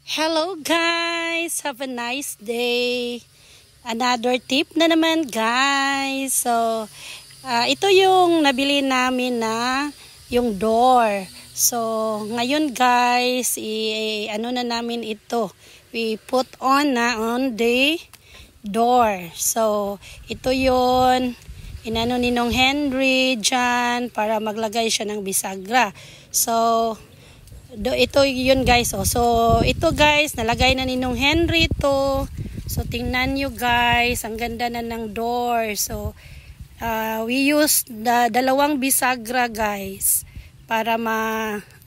Hello guys! Have a nice day! Another tip na naman guys. So, ito yung nabili namin na yung door. So, ngayon guys, ano na namin ito. We put on the door. So, ito yun. Inano ni Nong Henry dyan para maglagay siya ng bisagra. So, ito yun guys. So ito guys, nalagay na ni Nong Henry to. So tingnan nyo guys, ang ganda na ng door. So we use dalawang bisagra guys para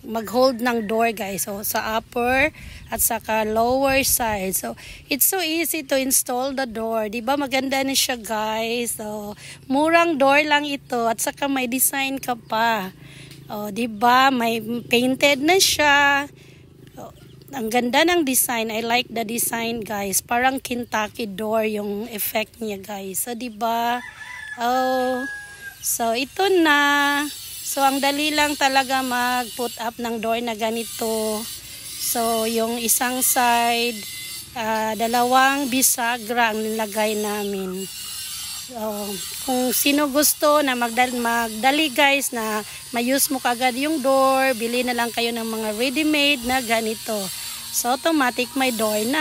mag-hold ng door guys. So sa upper at saka lower side. So it's so easy to install the door. Diba maganda na siya guys. So murang door lang ito at saka may design ka pa. Oh, 'di ba? May painted na siya. Oh, ang ganda ng design. I like the design, guys. Parang Kentucky door yung effect niya, guys. So, 'di ba? Oh. So, ito na. So, ang dali lang talaga mag-put up ng door na ganito. So, yung isang side, dalawang bisagra ang nilagay namin. Kung sino gusto na magdali guys na may-use mo kagad yung door, bili na lang kayo ng mga ready-made na ganito. So automatic may door na.